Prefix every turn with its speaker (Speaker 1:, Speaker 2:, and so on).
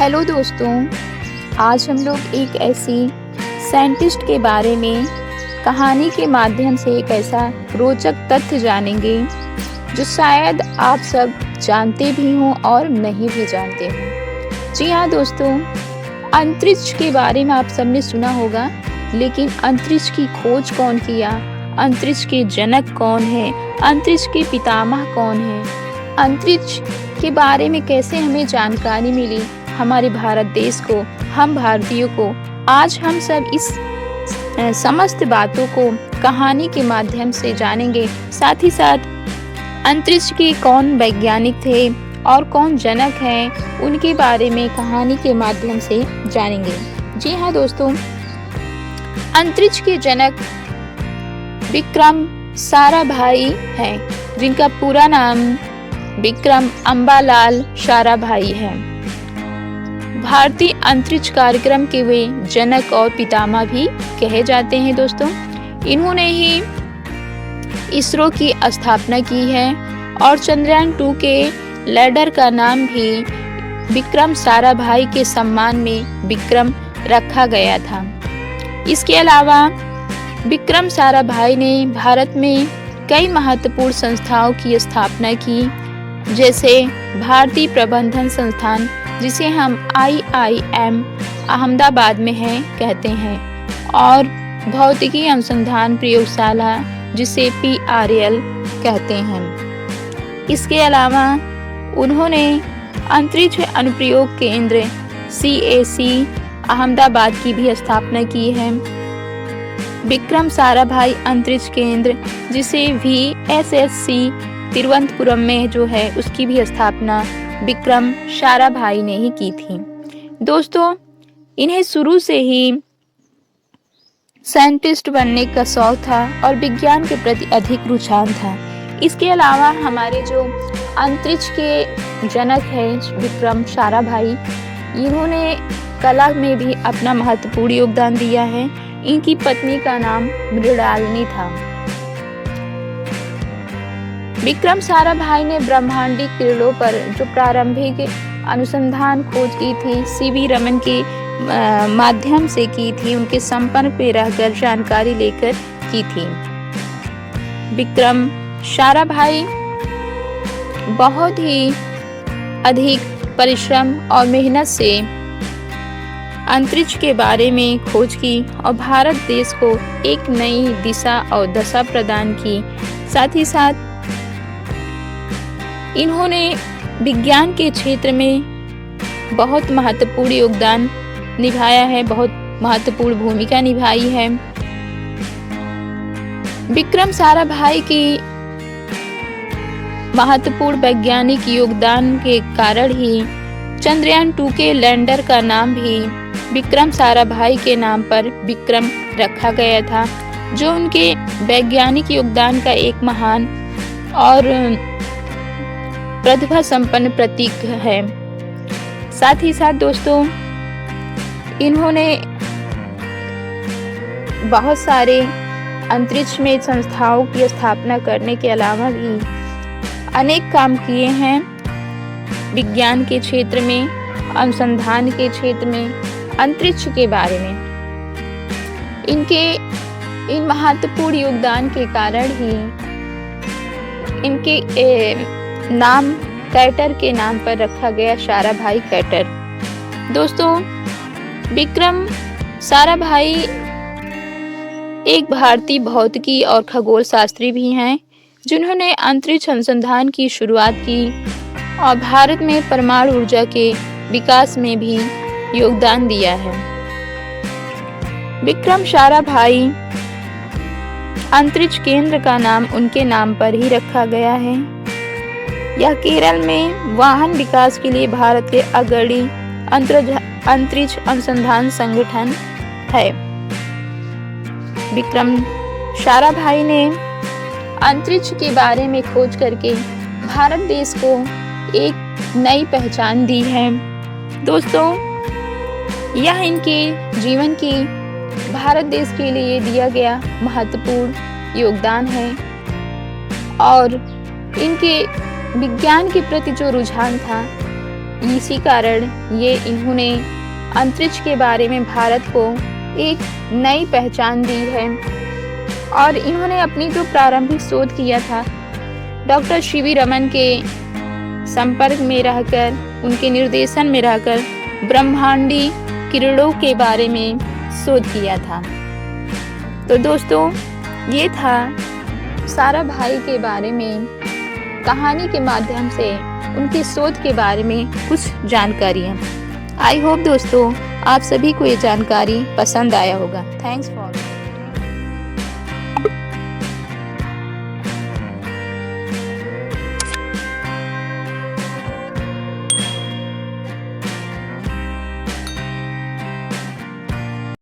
Speaker 1: Hello दोस्तों, आज हम लोग एक ऐसी साइंटिस्ट के बारे में कहानी के माध्यम से एक ऐसा रोचक तथ्य जानेंगे जो शायद आप सब जानते भी हों और नहीं भी जानते हों। जी हाँ दोस्तों, अंतरिक्ष के बारे में आप सबने सुना होगा, लेकिन अंतरिक्ष की खोज कौन किया, अंतरिक्ष के जनक कौन है, अंतरिक्ष के पितामह कौन है, अंतरिक्ष के बारे में कैसे हमें जानकारी मिली हमारे भारत देश को, हम भारतीयों को। आज हम सब इस समस्त बातों को कहानी के माध्यम से जानेंगे। साथ ही साथ अंतरिक्ष के कौन वैज्ञानिक थे और कौन जनक हैं, उनके बारे में कहानी के माध्यम से जानेंगे। जी हाँ दोस्तों, अंतरिक्ष के जनक विक्रम साराभाई हैं, जिनका पूरा नाम विक्रम अम्बालाल साराभाई है। भारतीय अंतरिक्ष कार्यक्रम के वे जनक और पितामह भी कहे जाते हैं दोस्तों। इन्होंने ही इसरो की स्थापना की है और चंद्रयान 2 के लैंडर का नाम भी विक्रम साराभाई के सम्मान में विक्रम रखा गया था। इसके अलावा विक्रम साराभाई ने भारत में कई महत्वपूर्ण संस्थाओं की स्थापना की, जैसे भारतीय प्रबंधन संस्थान, जिसे हम IIM अहमदाबाद में है कहते हैं, और भौतिकी अनुसंधान प्रयोगशाला, जिसे PRL कहते हैं। इसके अलावा उन्होंने अंतरिक्ष अनुप्रयोग केंद्र CAC अहमदाबाद की भी स्थापना की है। विक्रम साराभाई अंतरिक्ष केंद्र, जिसे VSSC तिरुवनंतपुरम में जो है, उसकी भी स्थापना विक्रम साराभाई ने ही की थी। दोस्तों, इन्हें शुरू से ही साइंटिस्ट बनने का शौक था और विज्ञान के प्रति अधिक रुझान था। इसके अलावा हमारे जो अंतरिक्ष के जनक हैं विक्रम साराभाई, इन्होंने कला में भी अपना महत्वपूर्ण योगदान दिया है। इनकी पत्नी का नाम मृणालिनी था। विक्रम साराभाई ने ब्रह्मांडीय किरणों पर जो प्रारंभिक अनुसंधान खोज की थी, CV रमन के माध्यम से की थी, उनके संपर्क में रहकर जानकारी लेकर की थी। विक्रम साराभाई बहुत ही अधिक परिश्रम और मेहनत से अंतरिक्ष के बारे में खोज की और भारत देश को एक नई दिशा और दशा प्रदान की। साथ ही साथ इन्होंने विज्ञान के क्षेत्र में बहुत महत्वपूर्ण योगदान निभाया है, बहुत महत्वपूर्ण भूमिका निभाई है। विक्रम साराभाई की महत्वपूर्ण वैज्ञानिक योगदान के कारण ही चंद्रयान 2 के लैंडर का नाम भी विक्रम साराभाई के नाम पर विक्रम रखा गया था, जो उनके वैज्ञानिक योगदान का एक महान और प्रतिभा संपन्न प्रतीक है। साथ ही साथ दोस्तों, इन्होंने बहुत सारे अंतरिक्ष में संस्थाओं की स्थापना करने के अलावा भी अनेक काम किए हैं विज्ञान के क्षेत्र में, अनुसंधान के क्षेत्र में, अंतरिक्ष के बारे में। इनके इन महत्वपूर्ण योगदान के कारण ही इनके नाम कैटर के नाम पर रखा गया, साराभाई कैटर। दोस्तों, विक्रम साराभाई एक भारतीय भौतिकी और खगोल शास्त्री भी हैं, जिन्होंने अंतरिक्ष अनुसंधान की शुरुआत की और भारत में परमाणु ऊर्जा के विकास में भी योगदान दिया है। विक्रम साराभाई अंतरिक्ष केंद्र का नाम उनके नाम पर ही रखा गया है। यह केरल में वाहन विकास के लिए भारत के अग्रणी अंतरिक्ष अनुसंधान संगठन है। विक्रम साराभाई ने अंतरिक्ष के बारे में खोज करके भारत देश को एक नई पहचान दी है। दोस्तों, यह इनके जीवन की भारत देश के लिए दिया गया महत्वपूर्ण योगदान है और इनके विज्ञान के प्रति जो रुझान था इसी कारण इन्होंने अंतरिक्ष के बारे में भारत को एक नई पहचान दी है। और इन्होंने अपनी जो प्रारंभिक शोध किया था, डॉक्टर सीवी रमन के संपर्क में रहकर, उनके निर्देशन में रहकर ब्रह्मांडी किरणों के बारे में शोध किया था। तो दोस्तों, ये था साराभाई के बारे में कहानी के माध्यम से उनके शोध के बारे में कुछ जानकारियाँ। आई होप दोस्तों आप सभी को ये जानकारी पसंद आया होगा। Thanks for